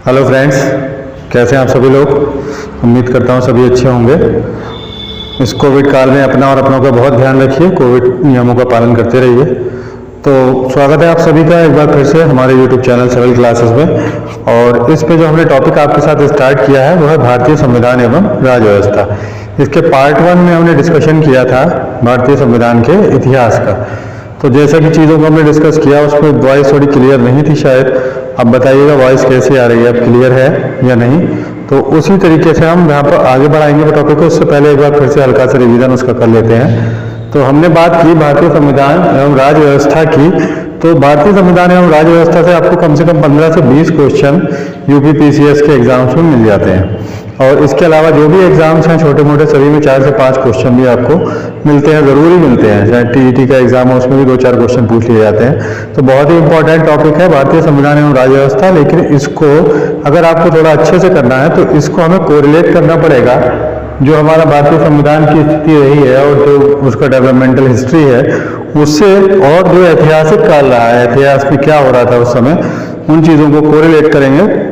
Hello friends, कैसे हैं आप सभी लोग। उम्मीद करता हूँ सभी अच्छे होंगे। इस कोविड काल में अपना और अपनों का बहुत ध्यान रखिए, कोविड नियमों का पालन करते रहिए। तो स्वागत है आप सभी का एक बार फिर से हमारे YouTube चैनल सिविल क्लासेस में। और इस पे जो हमने टॉपिक आपके साथ स्टार्ट किया है वो है भारतीय संविधान एवं राज्य व्यवस्था। इसके पार्ट 1 में हमने डिस्कशन किया था भारतीय संविधान के इतिहास का। तो जैसा कि चीज़ों को हमने डिस्कस किया उसमें वॉइस थोड़ी क्लियर नहीं थी शायद। अब बताइएगा वॉइस कैसे आ रही है, अब क्लियर है या नहीं। तो उसी तरीके से हम यहाँ पर आगे बढ़ाएंगे वो टॉपिक को। उससे पहले एक बार फिर से हल्का सा रिवीजन उसका कर लेते हैं। तो हमने बात की भारतीय संविधान एवं राज्य व्यवस्था की। तो भारतीय संविधान एवं राज्य व्यवस्था से कम 15 से 20 क्वेश्चन यूपी पीसीएस के एग्जाम्स में मिल जाते हैं। और इसके अलावा जो भी एग्जाम्स हैं छोटे मोटे सभी में 4 से 5 क्वेश्चन भी आपको मिलते हैं, ज़रूरी मिलते हैं। चाहे टीईटी का एग्जाम हो उसमें भी 2-4 क्वेश्चन पूछ लिए जाते हैं। तो बहुत ही इंपॉर्टेंट टॉपिक है भारतीय संविधान एवं राज्य व्यवस्था। लेकिन इसको अगर आपको थोड़ा अच्छे से करना है तो इसको हमें कोरिलेट करना पड़ेगा जो हमारा भारतीय संविधान की स्थिति रही है और जो उसका डेवलपमेंटल हिस्ट्री है उससे, और जो ऐतिहासिक काल रहा है, इतिहास में क्या हो रहा था उस समय, उन चीज़ों को कोरिलेट करेंगे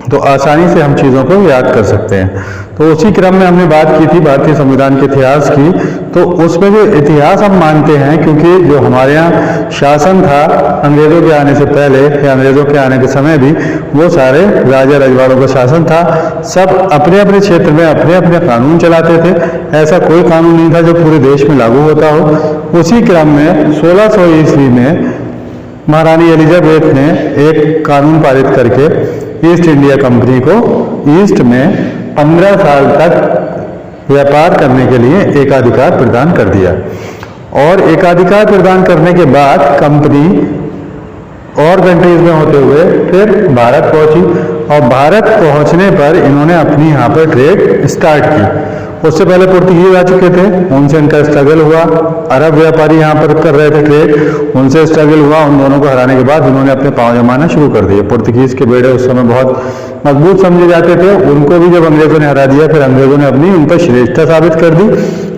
तो आसानी से हम चीज़ों को याद कर सकते हैं। तो उसी क्रम में हमने बात की थी भारतीय संविधान के इतिहास की। तो उसमें जो इतिहास हम मानते हैं, क्योंकि जो हमारे यहाँ शासन था अंग्रेज़ों के आने से पहले या अंग्रेज़ों के आने के समय भी वो सारे राजा रजवाड़ों का शासन था। सब अपने अपने क्षेत्र में अपने अपने कानून चलाते थे। ऐसा कोई कानून नहीं था जो पूरे देश में लागू होता हो। उसी क्रम में 1600 ईस्वी में महारानी एलिजाबेथ ने एक कानून पारित करके ईस्ट इंडिया कंपनी को ईस्ट में 15 साल तक व्यापार करने के लिए एकाधिकार प्रदान कर दिया। और एकाधिकार प्रदान करने के बाद कंपनी और कंट्रीज में होते हुए फिर भारत पहुंची। और भारत पहुंचने पर इन्होंने अपनी यहाँ पर ट्रेड स्टार्ट की। उससे पहले पुर्तगीज आ चुके थे, उनसे इनका स्ट्रगल हुआ। अरब व्यापारी यहाँ पर कर रहे थे ट्रेड, उनसे स्ट्रगल हुआ। उन दोनों को हराने के बाद उन्होंने अपने पांव जमाना शुरू कर दिए। पुर्तगीज के बेड़े उस समय बहुत मजबूत समझे जाते थे। उनको भी जब अंग्रेजों ने हरा दिया फिर अंग्रेजों ने अपनी उन पर श्रेष्ठता साबित कर दी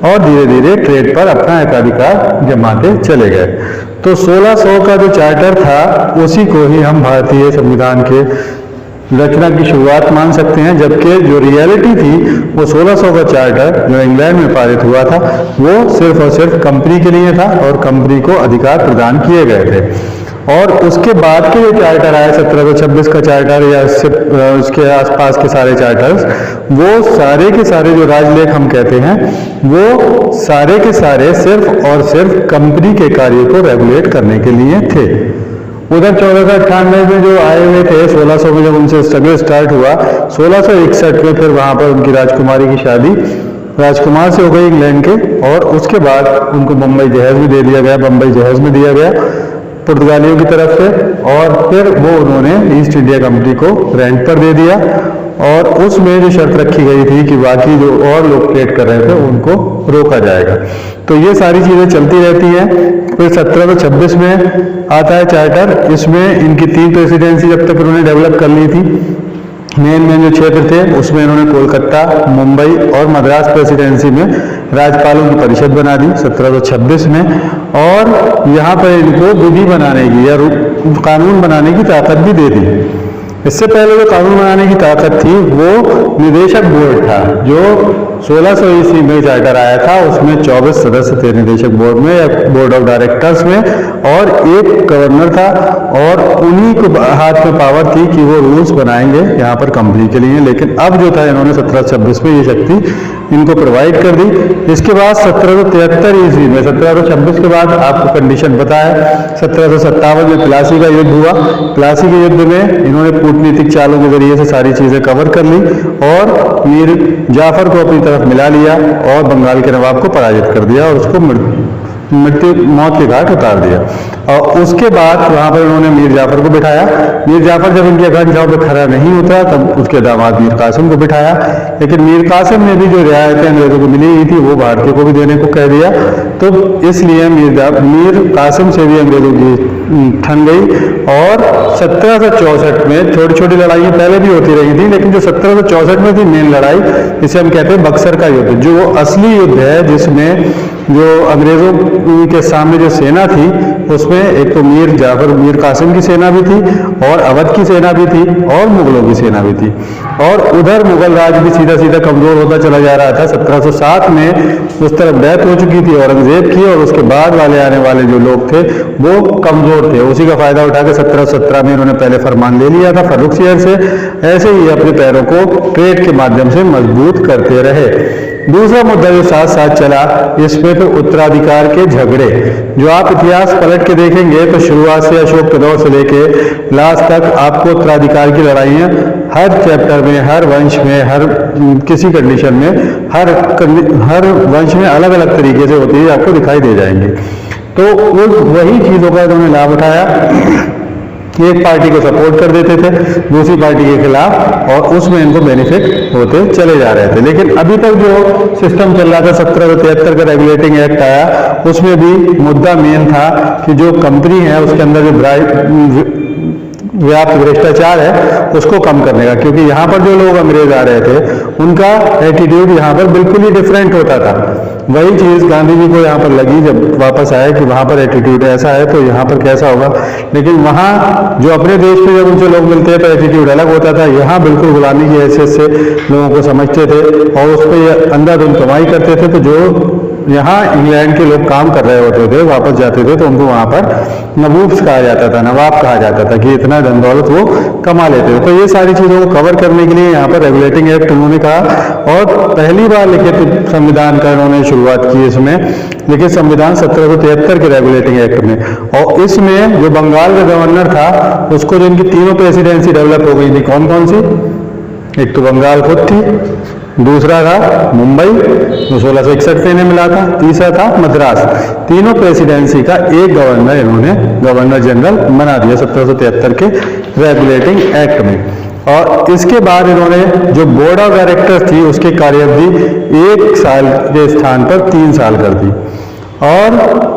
और धीरे धीरे ट्रेड पर अपना एकाधिकार जमाते चले गए। तो 1600 का जो चार्टर था उसी को ही हम भारतीय संविधान के रचना की शुरुआत मान सकते हैं। जबकि जो रियलिटी थी वो 1600 का चार्टर जो इंग्लैंड में पारित हुआ था वो सिर्फ और सिर्फ कंपनी के लिए था और कंपनी को अधिकार प्रदान किए गए थे। और उसके बाद के जो चार्टर आए 1726 का चार्टर या उसके आसपास के सारे चार्टर्स, वो सारे के सारे जो राजलेख हम कहते हैं वो सारे के सारे सिर्फ और सिर्फ कंपनी के कार्य को रेगुलेट करने के लिए थे। उधर 1498 में जो आए हुए थे 1600 में जब उनसे स्ट्रगल स्टार्ट हुआ, 1661 में फिर वहां पर उनकी राजकुमारी की शादी राजकुमार से हो गई इंग्लैंड के। और उसके बाद उनको मुंबई जहाज भी दे दिया गया, बम्बई जहाज में दिया गया पुर्तगालियों की तरफ से। और फिर वो उन्होंने ईस्ट इंडिया कंपनी को रेंट पर दे दिया। और उसमें जो शर्त रखी गई थी कि बाकी जो और लोग ट्रेड कर रहे थे उनको रोका जाएगा। तो ये सारी चीज़ें चलती रहती हैं। फिर 1726 में आता है चार्टर। इसमें इनकी 3 प्रेसिडेंसी जब तक उन्होंने डेवलप कर ली थी। मेन जो क्षेत्र थे उसमें इन्होंने कोलकाता, मुंबई और मद्रास प्रेसिडेंसी में राज्यपालों की परिषद बना दी 1726 में। और यहाँ पर इनको विधि बनाने की या कानून बनाने की ताकत भी दे दी। इससे पहले जो कानून बनाने की ताकत थी वो निदेशक बोर्ड था जो 1600 ईस्वी में चार्टर आया था। उसमें 24 सदस्य थे निदेशक बोर्ड में या बोर्ड ऑफ डायरेक्टर्स में, और एक गवर्नर था। और उन्हीं को हाथ में पावर थी कि वो रूल्स बनाएंगे यहाँ पर कंपनी के लिए। लेकिन अब जो था इन्होंने 1726 में ये शक्ति इनको प्रोवाइड कर दी। इसके बाद 1773 ईस्वी में 1726 के बाद आपको कंडीशन पता है 1757 में प्लासी का युद्ध हुआ। प्लासी के युद्ध में इन्होंने कूटनीतिक चालों के जरिए से सारी चीजें कवर कर ली और मीर जाफर को अपनी तरफ मिला लिया और बंगाल के नवाब को पराजित कर दिया और उसको मौत के घाट उतार दिया। और उसके बाद वहां पर उन्होंने मीर जाफर को बिठाया। मीर जाफर जब इनके आकांक्षाओं पर खरा नहीं उतरा तब उसके दामाद मीर कासिम को बिठाया। लेकिन मीर कासिम ने भी जो रियायतें अंग्रेजों को मिली हुई थी वो भारतीयों को भी देने को कह दिया। तो इसलिए मीर कासिम से भी अंग्रेजों की ठन गई। और 1764 में छोटी छोटी लड़ाइयाँ पहले भी होती रही थी, लेकिन जो 1764 में थी मेन लड़ाई, जिसे हम कहते हैं बक्सर का युद्ध, जो असली युद्ध है जिसमें जो अंग्रेजों के सामने जो सेना थी उसमें एक तो मीर कासिम की सेना भी थी और अवध की सेना भी थी और मुगलों की सेना भी थी। और उधर मुगल राज भी सीधा सीधा कमजोर होता चला जा रहा था। 1707 में उस तरफ डेथ हो चुकी थी औरंगजेब की, और उसके बाद वाले आने वाले जो लोग थे वो कमजोर थे। उसी का फायदा उठा के 1717 में इन्होंने पहले फरमान ले लिया था फर्रुखसियर से। ऐसे ही अपने पैरों को ट्रेड के माध्यम से मजबूत करते रहे। दूसरा मुद्दा जो साथ साथ चला, इसमें फिर उत्तराधिकार के झगड़े। जो आप इतिहास पलट के देखेंगे तो शुरुआत से अशोक के दौर से लेके लास्ट तक आपको उत्तराधिकार की लड़ाइयाँ हर चैप्टर में, हर वंश में, हर किसी कंडीशन में, हर वंश में अलग अलग तरीके से होती है, आपको दिखाई दे जाएंगे। तो वही चीज़ों का इन्होंने लाभ उठाया। एक पार्टी को सपोर्ट कर देते थे दूसरी पार्टी के खिलाफ, और उसमें इनको बेनिफिट होते चले जा रहे थे। लेकिन अभी तक जो सिस्टम चल रहा था, 1773 का रेगुलेटिंग एक्ट आया, उसमें भी मुद्दा मेन था कि जो कंपनी है उसके अंदर जो व्याप्त भ्रष्टाचार है उसको कम करने का। क्योंकि यहाँ पर जो लोग अंग्रेज आ रहे थे उनका एटीट्यूड यहाँ पर बिल्कुल ही डिफरेंट होता था। वही चीज़ गांधी जी को यहाँ पर लगी जब वापस आए कि वहाँ पर एटीट्यूड ऐसा है तो यहाँ पर कैसा होगा। लेकिन वहाँ जो अपने देश में जब उनसे लोग मिलते हैं तो एटीट्यूड अलग होता था। यहाँ बिल्कुल गुलामी की हैसियत से लोगों को समझते थे और उस पर अंधाधुंध कमाई करते थे। तो जो यहाँ इंग्लैंड के लोग काम कर रहे होते थे वापस जाते थे तो उनको वहाँ पर नबूब्स कहा जाता था, नवाब कहा जाता था कि इतना धन दौलत वो कमा लेते थे। तो ये सारी चीज़ों को कवर करने के लिए यहाँ पर रेगुलेटिंग एक्ट उन्होंने कहा, और पहली बार लिखित संविधान का इन्होंने शुरुआत की। इसमें लिखित संविधान 1773 के रेगुलेटिंग एक्ट में, और इसमें जो बंगाल का गवर्नर था उसको जो इनकी तीनों प्रेसिडेंसी डेवलप हो गई थी, कौन कौन सी? एक तो बंगाल खुद थी, दूसरा था मुंबई जो 1661 में मिला था, तीसरा था मद्रास। तीनों प्रेसिडेंसी का एक गवर्नर इन्होंने गवर्नर जनरल बना दिया 1773 के रेगुलेटिंग एक्ट में। और इसके बाद इन्होंने जो बोर्ड ऑफ डायरेक्टर्स थी उसकी कार्यअवधि 1 साल के स्थान पर 3 साल कर दी, और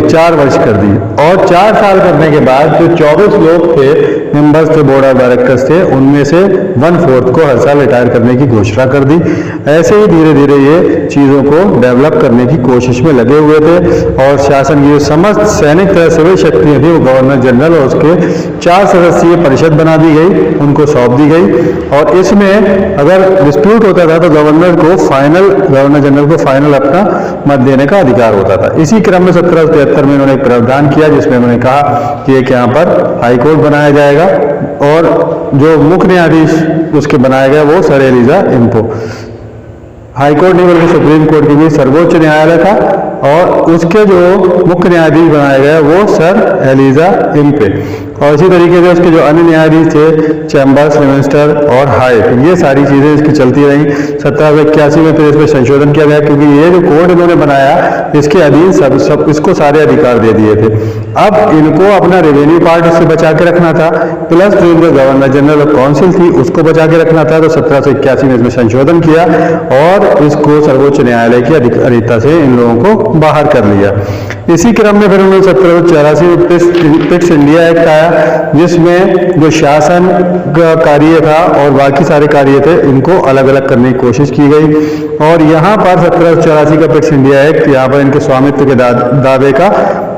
4 वर्ष कर दी। और 4 साल करने के बाद जो 24 लोग थे मेंबर्स थे, बोर्ड ऑफ डायरेक्टर्स थे, उनमें से 1/4 को हर साल रिटायर करने की घोषणा कर दी। ऐसे ही धीरे धीरे ये चीज़ों को डेवलप करने की कोशिश में लगे हुए थे। और शासन की जो समस्त सैनिक तरह सिविल शक्तियाँ थी वो गवर्नर जनरल और उसके 4 सदस्यीय परिषद बना दी गई, उनको सौंप दी गई। और इसमें अगर डिस्प्यूट होता था तो गवर्नर जनरल को फाइनल अपना मत देने का अधिकार होता था। इसी क्रम में 1773 में इन्होंने एक प्रावधान किया जिसमें उन्होंने कहा कि एक यहाँ पर हाई कोर्ट बनाया जाएगा, और जो मुख्य न्यायाधीश उसके बनाया गया वो सर एलिजा इम्पो। हाई कोर्ट नहीं बल्कि सुप्रीम कोर्ट की भी सर्वोच्च न्यायालय था, और उसके जो मुख्य न्यायाधीश बनाया गया वो सर एलिजा इम्पे। और इसी तरीके से उसके जो अन्य न्यायाधीश थे चैम्बर्स, लिविंस्टर और हाइट, ये सारी चीज़ें इसकी चलती रहीं। 1781 में फिर इसमें संशोधन किया गया क्योंकि ये जो कोड इन्होंने बनाया इसके अधीन सब इसको सारे अधिकार दे दिए थे। अब इनको अपना रेवेन्यू पार्ट उससे बचा के रखना था, प्लस जो इनका गवर्नर जनरल ऑफ काउंसिल थी उसको बचा के रखना था। तो 1781 में इसमें संशोधन किया और इसको सर्वोच्च न्यायालय की अधिकारिता से इन लोगों को बाहर कर लिया। इसी क्रम में फिर उन्होंने 1784 में पिट्स इंडिया एक्ट आया जिसमें जो शासन का कार्य था और बाकी सारे कार्य थे इनको अलग अलग करने की कोशिश की गई। और यहाँ पर 1784 का पिट्स इंडिया एक्ट यहाँ पर इनके स्वामित्व के दावे का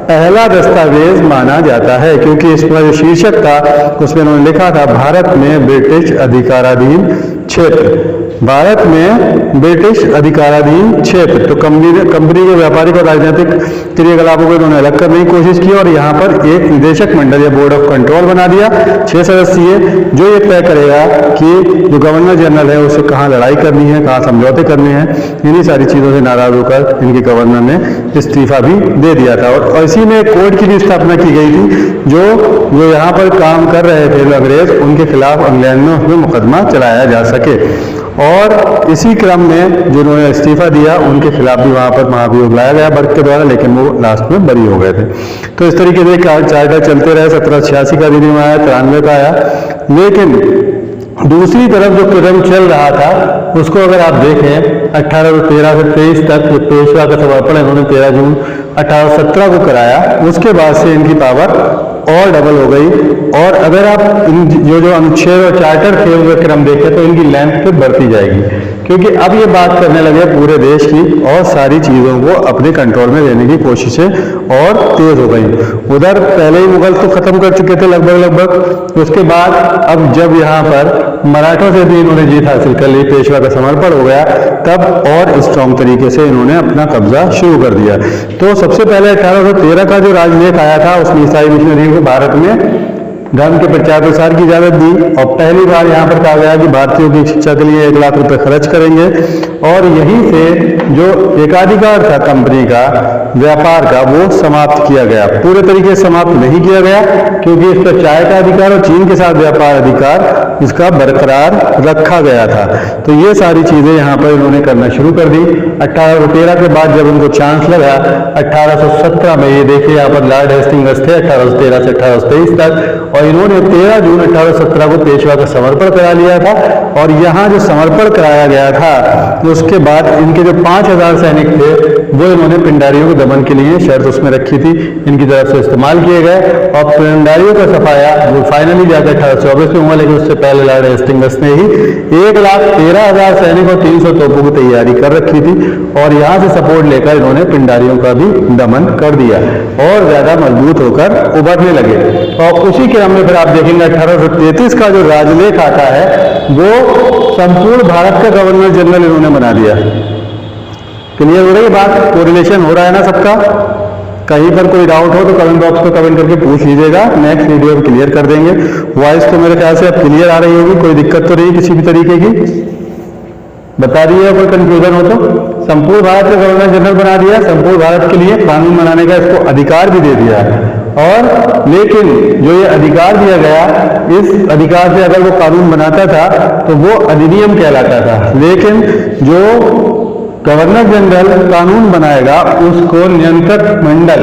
पहला दस्तावेज माना जाता है, क्योंकि इसमें जो शीर्षक था उसमें उन्होंने लिखा था भारत में ब्रिटिश अधिकाराधीन क्षेत्र, भारत में ब्रिटिश अधिकाराधीन क्षेत्र। तो कंपनी के व्यापारिक और राजनीतिक क्रियाकलापों को इन्होंने अलग करने की कोशिश की और यहाँ पर एक निदेशक मंडल या बोर्ड ऑफ कंट्रोल बना दिया 6 सदस्यीय, जो ये तय करेगा कि जो गवर्नर जनरल है उसे कहाँ लड़ाई करनी है, कहाँ समझौते करने हैं। इन्हीं सारी चीज़ों से नाराज होकर इनके गवर्नर ने इस्तीफा भी दे दिया था। और इसी में कोर्ट की भी स्थापना की गई थी जो यहाँ पर काम कर रहे थे अंग्रेज, उनके खिलाफ इंग्लैंड में उसमें मुकदमा चलाया जा सके। और इसी क्रम में जिन्होंने इस्तीफा दिया उनके खिलाफ भी वहाँ पर महाभियोग लाया गया बर्ग के द्वारा, लेकिन वो लास्ट में बरी हो गए थे। तो इस तरीके से चार्टर चलते रहे। 1786 का अधिनियम आया, 93 का आया। लेकिन दूसरी तरफ जो कदम चल रहा था उसको अगर आप देखें 1813 से 23 तक पेशवा का समर्पण इन्होंने 13 जून 1817 को कराया, उसके बाद से इनकी पावर और डबल हो गई। और अगर आप जो अनुच्छेद और चार्टर थे उनका क्रम देखें तो इनकी लेंथ फिर बढ़ती जाएगी। क्योंकि अब ये बात करने लगे पूरे देश की और सारी चीज़ों को अपने कंट्रोल में लेने की कोशिशें और तेज हो गई। उधर पहले ही मुगल तो खत्म कर चुके थे लगभग, उसके बाद अब जब यहाँ पर मराठों से भी इन्होंने जीत हासिल कर ली, पेशवा का समर्पण हो गया, तब और स्ट्रॉन्ग तरीके से इन्होंने अपना कब्जा शुरू कर दिया। तो सबसे पहले 1813 का जो राजलेख आया था उसमें ईसाई मिशनरी को भारत में धर्म के प्रचार प्रसार की इजाजत दी और पहली बार यहाँ पर कहा गया कि भारतीयों की शिक्षा के लिए 1 लाख रुपए खर्च करेंगे और यहीं से जो एकाधिकार था कंपनी का व्यापार का वो समाप्त किया गया। पूरे तरीके से समाप्त नहीं किया गया क्योंकि इस पर चाय का अधिकार और चीन के साथ व्यापार अधिकार इसका बरकरार रखा गया था। तो ये सारी चीजें यहाँ पर इन्होंने करना शुरू कर दी। 1813 के बाद जब उनको चांस लगा 1817 में, ये देखिए यहाँ पर लॉर्ड हेस्टिंग्स थे 1813 से 1823 तक, और इन्होंने 13 जून 1817 को पेशवा का समर्पण करा लिया था। और यहाँ जो समर्पण कराया गया था उसके बाद इनके जो 5000 सैनिक थे वो इन्होंने पिंडारियों के दमन के लिए शर्त उसमें रखी थी, इनकी तरफ से इस्तेमाल किए गए और पिंडारियों का सफाया वो फाइनली जाकर 1824 में हुआ। लेकिन उससे पहले लॉर्ड हेस्टिंग्स ने ही 1,13,000 सैनिक और 300 तोपों की तैयारी कर रखी थी और यहाँ से सपोर्ट लेकर इन्होंने पिंडारियों का भी दमन कर दिया और ज्यादा मजबूत होकर उभरने लगे। और उसी क्रम में फिर आप देखेंगे 1833 का जो राजलेख आता है वो संपूर्ण भारत का गवर्नर जनरल इन्होंने बना दिया। क्लियर हो रही बात? कोरिलेशन हो रहा है ना सबका? कहीं पर कोई डाउट हो तो कमेंट बॉक्स में कमेंट करके पूछ लीजिएगा, नेक्स्ट वीडियो में क्लियर कर देंगे। वॉइस तो मेरे ख्याल से अब क्लियर आ रही होगी, कोई दिक्कत तो नहीं किसी भी तरीके की? बता दिए कोई कंफ्यूजन हो तो। संपूर्ण भारत का गवर्नर जनरल बना दिया, संपूर्ण भारत के लिए कानून बनाने का इसको अधिकार भी दे दिया। और लेकिन जो ये अधिकार दिया गया, इस अधिकार से अगर वो कानून बनाता था तो वो अधिनियम कहलाता था। लेकिन जो गवर्नर जनरल कानून बनाएगा उसको नियंत्रक मंडल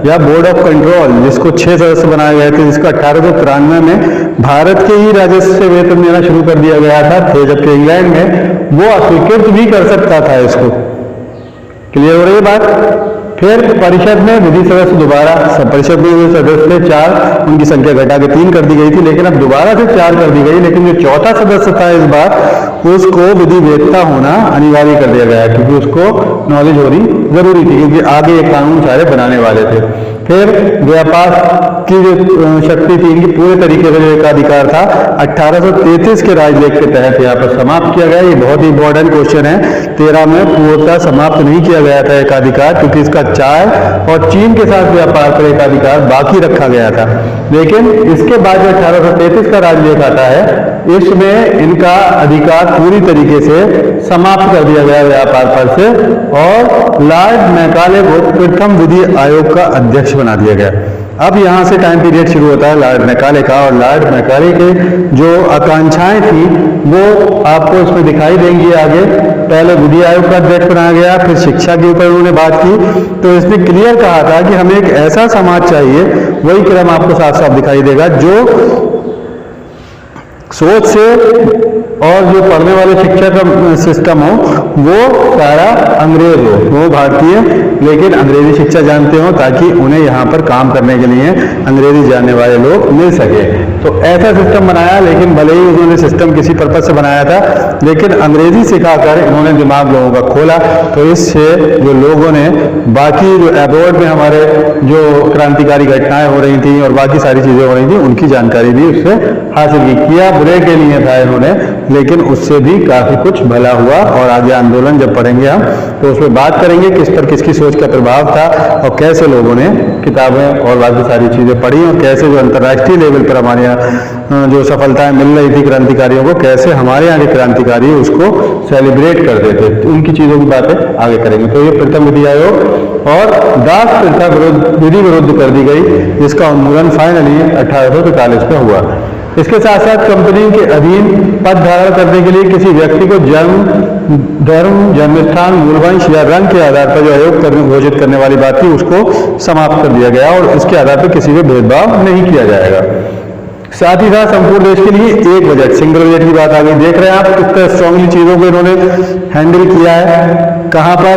या बोर्ड ऑफ कंट्रोल, जिसको 6 सदस्य बनाए गए थे, जिसको 1893 में भारत के ही राजस्व से वेतन देना शुरू कर दिया गया था, जबकि इंग्लैंड में वो अस्वीकृत भी कर सकता था इसको। क्लियर हो रही है बात? फिर परिषद में विधि सदस्य दोबारा, परिषद में जो सदस्य थे 4, उनकी संख्या घटा के 3 कर दी गई थी, लेकिन अब दोबारा से 4 कर दी गई। लेकिन जो चौथा सदस्य था इस बार उसको विधि वेत्ता होना अनिवार्य कर दिया गया क्योंकि उसको नॉलेज होनी जरूरी थी, क्योंकि आगे ये कानून सारे बनाने वाले थे। फिर व्यापार की जो शक्ति थी इनकी पूरे तरीके से जो एकाधिकार था 1833 के राजलेख के तहत यहाँ पर समाप्त किया गया। ये बहुत ही इंपॉर्टेंट क्वेश्चन है, 13 में पूर्णतः समाप्त नहीं किया गया था एकाधिकार, क्योंकि इसका चाय और चीन के साथ व्यापार पर एकाधिकार बाकी रखा गया था। लेकिन इसके बाद जो 1833 का राजलेख आता है इसमें इनका अधिकार पूरी तरीके से समाप्त कर दिया गया व्यापार पर से और लॉर्ड मैकाले को प्रथम विधि आयोग का अध्यक्ष बना दिया गया। अब यहाँ से टाइम पीरियड शुरू होता है लॉर्ड मैकाले का, और लॉर्ड मैकाले के जो आकांक्षाएं थी वो आपको इसमें दिखाई देंगी आगे। पहले विधि आयोग का अध्यक्ष बनाया गया, फिर शिक्षा के ऊपर उन्होंने बात की, तो इसने क्लियर कहा था कि हमें एक ऐसा समाज चाहिए, वही क्रम आपको साफ साफ दिखाई देगा, जो सोच से और जो पढ़ने वाले शिक्षा का सिस्टम हो वो सारा अंग्रेज हो, वो भारतीय लेकिन अंग्रेजी शिक्षा जानते हो, ताकि उन्हें यहाँ पर काम करने के लिए अंग्रेजी जानने वाले लोग मिल सके। तो ऐसा सिस्टम बनाया, लेकिन भले ही उन्होंने सिस्टम किसी पर्पज से बनाया था, लेकिन अंग्रेजी सिखाकर इन्होंने दिमाग लोगों का खोला। तो इससे जो लोगों ने बाकी जो अब्रॉड में हमारे जो क्रांतिकारी घटनाएं हो रही थी और बाकी सारी चीजें हो रही थी उनकी जानकारी भी उससे हासिल की। किया बुरे के लिए था इन्होंने, लेकिन उससे भी काफी कुछ भला हुआ। और आगे आंदोलन जब पढ़ेंगे हम तो उसमें बात करेंगे किस पर किसकी सोच का प्रभाव था और कैसे लोगों ने किताबें और बाकी सारी चीजें पढ़ी और कैसे जो अंतर्राष्ट्रीय लेवल पर हमारे यहाँ जो सफलताएं मिल रही थी क्रांतिकारियों को, कैसे हमारे यहाँ के क्रांतिकारी उसको सेलिब्रेट करते थे, उनकी चीजों की बातें आगे करेंगे। तो ये प्रथम विधि आयोग और दास प्रथा विधि विरुद्ध कर दी गई, जिसका उन्मूलन फाइनली 1843 में हुआ। इसके साथ साथ कंपनी के अधीन पद धारण करने के लिए किसी व्यक्ति को जन्म, धर्म, जन्मस्थान, मूलवंश या रंग के आधार पर जो आयोग घोषित करने वाली बात थी उसको समाप्त कर दिया गया और इसके आधार पर किसी भी भेदभाव नहीं किया जाएगा। साथ ही साथ संपूर्ण देश के लिए एक बजट, सिंगल बजट की बात आ गई। देख रहे हैं आप किस तरह स्ट्रांगली चीजों को इन्होंने हैंडल किया है। कहाँ पर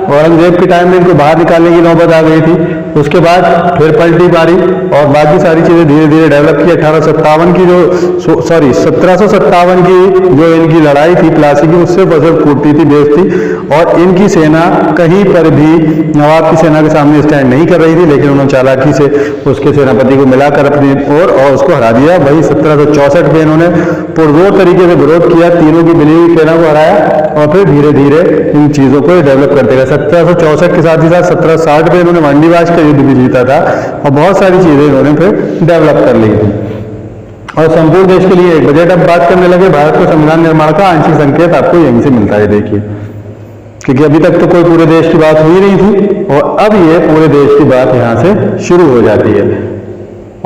औरंगजेब के टाइम में इनको बाहर निकालने की नौबत आ गई थी। उसके बाद फिर पलटी मारी और बाकी सारी चीज़ें धीरे धीरे डेवलप की। 1857 की जो 1757 की जो इनकी लड़ाई थी प्लासी की, उससे फसल फूटती थी, बेच थी, और इनकी सेना कहीं पर भी नवाब की सेना के सामने स्टैंड नहीं कर रही थी, लेकिन उन्होंने चालाकी से उसके सेनापति को मिलाकर अपनी ओर और उसको हरा दिया। वही 1764 में इन्होंने पुरजोर तरीके से विरोध किया, तीनों की मिली हुई सेना को हराया और फिर धीरे धीरे इन चीज़ों को डेवलप करते गए। 1764 के साथ ही साथ 1760 में इन्होंने मंडीबाज का युद्ध भी जीता था और बहुत सारी चीज़ें इन्होंने फिर डेवलप कर ली और संपूर्ण देश के लिए एक बजट। अब बात करने लगे भारत के संविधान निर्माण का आंशिक संकेत आपको यहीं से मिलता है, देखिए, क्योंकि अभी तक तो कोई पूरे देश की बात हुई नहीं थी और अब ये पूरे देश की बात यहाँ से शुरू हो जाती है।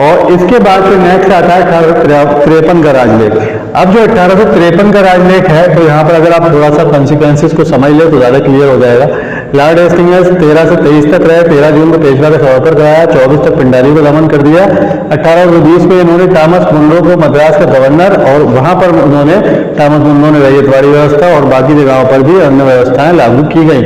और इसके बाद फिर नेक्स्ट आता है 1853 का राजलेख। अब जो 1853 का राजलेख है, तो यहाँ पर अगर आप थोड़ा सा कॉन्सिक्वेंसेस को समझ ले तो ज़्यादा क्लियर हो जाएगा। लॉर्ड हेस्टिंग्स 13 से 23 तक रहे, 13 जून को पेशवा का सभापति कराया, 24 तक पिंडारी को दमन कर दिया। 1820 में इन्होंने थॉमस मुनरो को मद्रास का गवर्नर, और वहां पर उन्होंने थॉमस मुनरो ने रैयतवाड़ी व्यवस्था और बाकी जगहों पर भी अन्य व्यवस्थाएं लागू की गई।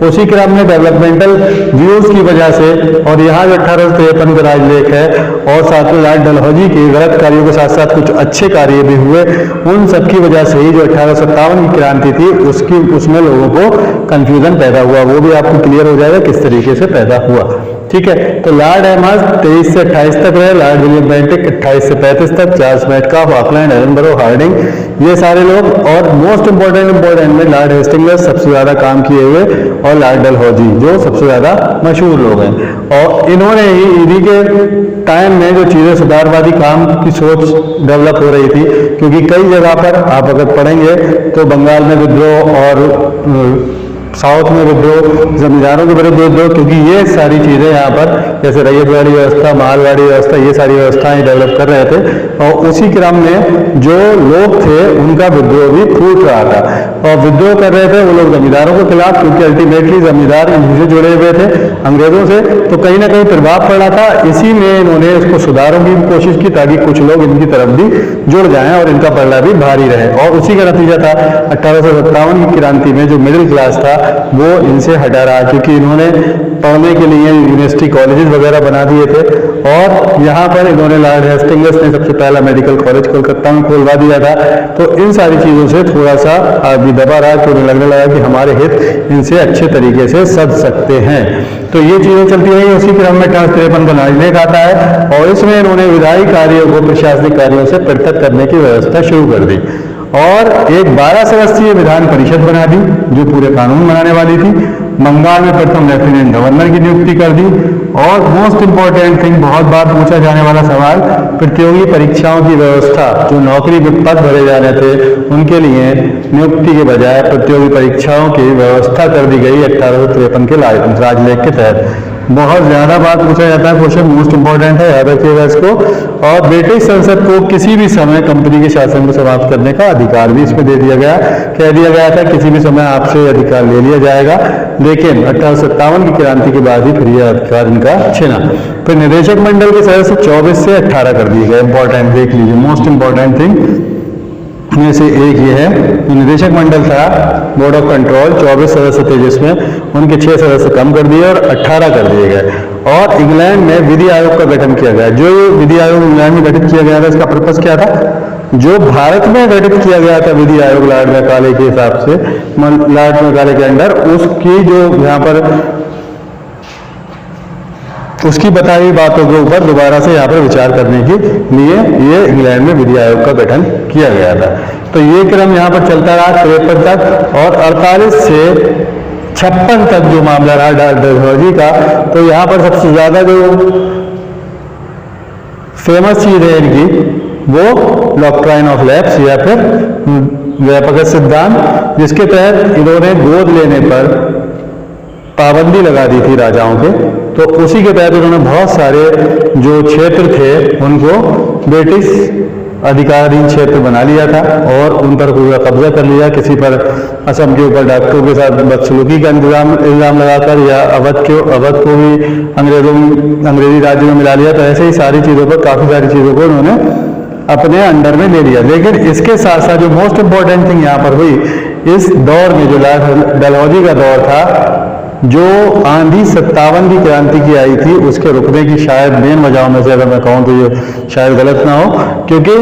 उसी क्रम में डेवलपमेंटल व्यूज की वजह से, और यहाँ जो 1853 का राजलेख है और साथ में लॉर्ड डलहौजी के गलत कार्यों के साथ साथ कुछ अच्छे कार्य भी हुए, उन सब की वजह से ही जो 1857 की क्रांति थी उसमें लोगों को कंफ्यूजन पैदा हुआ। वो भी आपको क्लियर हो जाएगा किस तरीके से पैदा हुआ। ठीक है, तो लॉर्ड एमस 23 से 28 तक रहे, लॉर्ड विलियम बेंटिक 28 से 35 तक, चार्ल्स मेटकाफ, ऑकलैंड, एडनबरो, हार्डिंग, ये सारे लोग, और मोस्ट इंपॉर्टेंट में लॉर्ड हेस्टिंग्स सबसे ज्यादा काम किए हुए, और लॉर्ड डलहौजी जो सबसे ज्यादा मशहूर लोग हैं। और इन्होंने ही इन्हीं के टाइम में जो चीजें सुधारवादी काम की सोच डेवलप हो रही थी, क्योंकि कई जगह पर आप अगर पढ़ेंगे तो बंगाल में विद्रोह और साउथ में विद्रोह, जमींदारों के विरुद्ध विद्रोह, क्योंकि ये सारी चीजें यहाँ पर जैसे रैयतवाड़ी व्यवस्था, मालवाड़ी व्यवस्था, ये सारी व्यवस्थाएं डेवलप कर रहे थे, और उसी क्रम में जो लोग थे उनका विद्रोह भी फूट रहा था। और विद्रोह कर रहे थे वो लोग जमींदारों के खिलाफ, क्योंकि अल्टीमेटली जमींदार इनसे जुड़े हुए थे अंग्रेजों से, तो कहीं ना कहीं प्रभाव पड़ा था। इसी में इन्होंने इसको सुधारने की कोशिश की ताकि कुछ लोग इनकी तरफ भी जुड़ जाएं और इनका पलड़ा भी भारी रहे, और उसी का नतीजा था 1857 की क्रांति में जो मिडिल क्लास था वो इनसे हटा रहा, क्योंकि इन्होंने पढ़ने के लिए यूनिवर्सिटी कॉलेजेस वगैरह बना दिए थे। और यहाँ पर इन्होंने लॉर्ड हेस्टिंग्स ने सबसे पहला मेडिकल कॉलेज कोलकाता में खुलवा दिया था। तो इन सारी चीज़ों से थोड़ा सा आदमी दबा रहा, तो उन्हें लगने लगा कि हमारे हित इनसे अच्छे तरीके से सध सकते हैं। तो ये चीज़ें चलती रही। उसी क्रम में 1853 का राजलेख आता है और इसमें इन्होंने विधायी कार्यों को प्रशासनिक कार्यों से पृथक करने की व्यवस्था शुरू कर दी और एक 12 सदस्यीय विधान परिषद बना दी जो पूरे कानून बनाने वाली थी। बंगाल में प्रथम लेफ्टिनेंट गवर्नर की नियुक्ति कर दी। और मोस्ट इंपॉर्टेंट थिंग, बहुत बार पूछा जाने वाला सवाल, प्रतियोगी परीक्षाओं की व्यवस्था, जो नौकरी के पद भरे जाने थे उनके लिए नियुक्ति के बजाय प्रतियोगी परीक्षाओं की व्यवस्था कर दी गई 1853 के राजलेख के तहत। बहुत ज्यादा बात पूछा जाता है, क्वेश्चन मोस्ट इंपॉर्टेंट है, याद रखिएगा इसको। और ब्रिटिश संसद को किसी भी समय कंपनी के शासन को समाप्त करने का अधिकार भी इसमें दे दिया गया, कह दिया गया था किसी भी समय आपसे अधिकार ले लिया जाएगा, लेकिन 1857 की क्रांति के बाद ही फिर यह अधिकार इनका छिना। फिर निदेशक मंडल के सदस्य 24 से 18 कर दिए गए। इंपॉर्टेंट देख लीजिए, मोस्ट इंपॉर्टेंट थिंग में से एक ये है, निदेशक मंडल था बोर्ड ऑफ कंट्रोल, 24 सदस्य थे जिसमें उनके 6 सदस्य कम कर दिए और 18 कर दिए गए। और इंग्लैंड में विधि आयोग का गठन किया गया। जो विधि आयोग इंग्लैंड में गठित किया गया था, इसका पर्पस क्या था? जो भारत में गठित किया गया था विधि आयोग लॉर्ड मैकाले के हिसाब से, लॉर्ड मैकाले के अंडर, उसकी जो यहाँ पर उसकी बताई हुई बातों के ऊपर दोबारा से यहाँ पर विचार करने के लिए ये इंग्लैंड में विधि आयोग का गठन किया गया था। तो ये क्रम यहाँ पर चलता रहा 53 तक। और 48 से 56 तक जो मामला रहा डलहौजी का, तो यहाँ पर सबसे ज्यादा जो फेमस चीज है इनकी वो डॉक्ट्राइन ऑफ लैप्स या फिर व्यापक सिद्धांत, जिसके तहत इन्होंने गोद लेने पर पाबंदी लगा दी थी राजाओं के। तो उसी के तहत उन्होंने बहुत सारे जो क्षेत्र थे उनको ब्रिटिश अधिकारीन क्षेत्र बना लिया था और उन पर पूरा कब्जा कर लिया। किसी पर असम के ऊपर डॉक्टरों के साथ बदसलूकी का इल्जाम लगाकर, या अवध को भी अंग्रेजी राज्य में मिला लिया। तो ऐसे ही सारी चीज़ों पर, काफ़ी सारी चीज़ों को उन्होंने अपने अंडर में ले लिया। लेकिन इसके साथ साथ जो मोस्ट इंपॉर्टेंट थिंग यहाँ पर हुई, इस दौर में जो डलहौजी का दौर था, जो आंधी 57 की क्रांति की आई थी, उसके रुकने की शायद मेन वजहों में से अगर मैं कहूँ तो ये शायद गलत ना हो, क्योंकि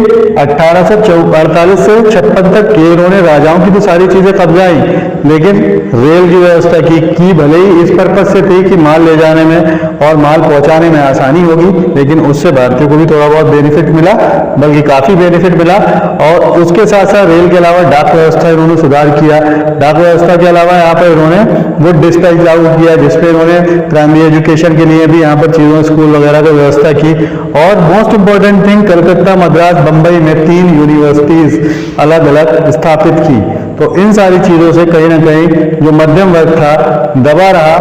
1848 से 56 तक के इन्होंने राजाओं की तो सारी चीजें कब्जाई, लेकिन रेल की व्यवस्था की भले ही इस पर्पज से थी कि माल ले जाने में और माल पहुंचाने में आसानी होगी, लेकिन उससे भारतीयों को भी थोड़ा बहुत बेनिफिट मिला, बल्कि काफी बेनिफिट मिला। और उसके साथ साथ रेल के अलावा डाक व्यवस्था इन्होंने सुधार किया। डाक व्यवस्था के अलावा यहाँ पर इन्होंने वो डिस्पैच लागू किया, जिसपे इन्होंने प्राइमरी एजुकेशन के लिए भी यहाँ पर चीजों स्कूल वगैरह की व्यवस्था की। और most important thing, Calcutta, Madras, Bombay में 3 यूनिवर्सिटीज अलग अलग स्थापित की। तो इन सारी चीजों से कहीं ना कहीं जो मध्यम वर्ग था दबा रहा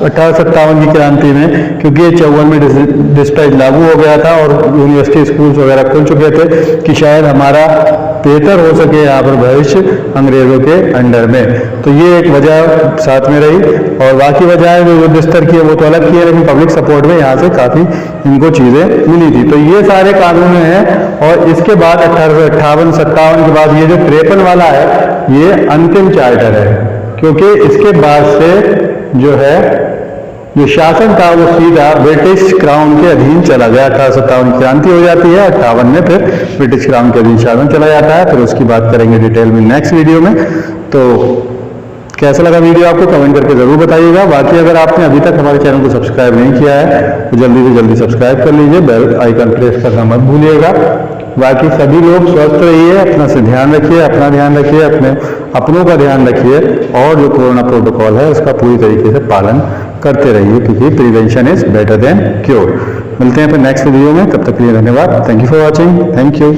1857 की क्रांति में, क्योंकि ये 54 में डिस्पैच लागू हो गया था और यूनिवर्सिटी स्कूल्स वगैरह खुल चुके थे कि शायद हमारा बेहतर हो सके यहाँ पर भविष्य अंग्रेजों के अंडर में। तो ये एक वजह साथ में रही, और बाकी वजह जो युद्ध स्तर की है वो तो अलग की है, लेकिन पब्लिक सपोर्ट में यहाँ से काफी इनको चीजें मिली थी। तो ये सारे कानून हैं। और इसके बाद 1858-57 के बाद ये जो 53 वाला है, ये अंतिम चार्टर है, क्योंकि इसके बाद से जो है जो शासन था वो सीधा ब्रिटिश क्राउन के अधीन चला गया। 1857 क्रांति हो जाती है, 58 में फिर ब्रिटिश क्राउन के अधीन शासन चला जाता है। फिर उसकी बात करेंगे डिटेल में नेक्स्ट वीडियो में। तो कैसा लगा वीडियो आपको कमेंट करके जरूर बताइएगा। बाकी अगर आपने अभी तक हमारे चैनल को सब्सक्राइब नहीं किया है तो जल्दी से जल्दी सब्सक्राइब कर लीजिए, बेल आइकन प्रेस करना मत भूलिएगा। बाकी सभी लोग स्वस्थ रहिए, अपना से ध्यान रखिए, अपना ध्यान रखिए, अपनों का ध्यान रखिए, और जो कोरोना प्रोटोकॉल है उसका पूरी तरीके से पालन करते रहिए, क्योंकि prevention is better than cure. मिलते हैं फिर नेक्स्ट वीडियो में, तब तक के लिए धन्यवाद। Thank you for watching. Thank you.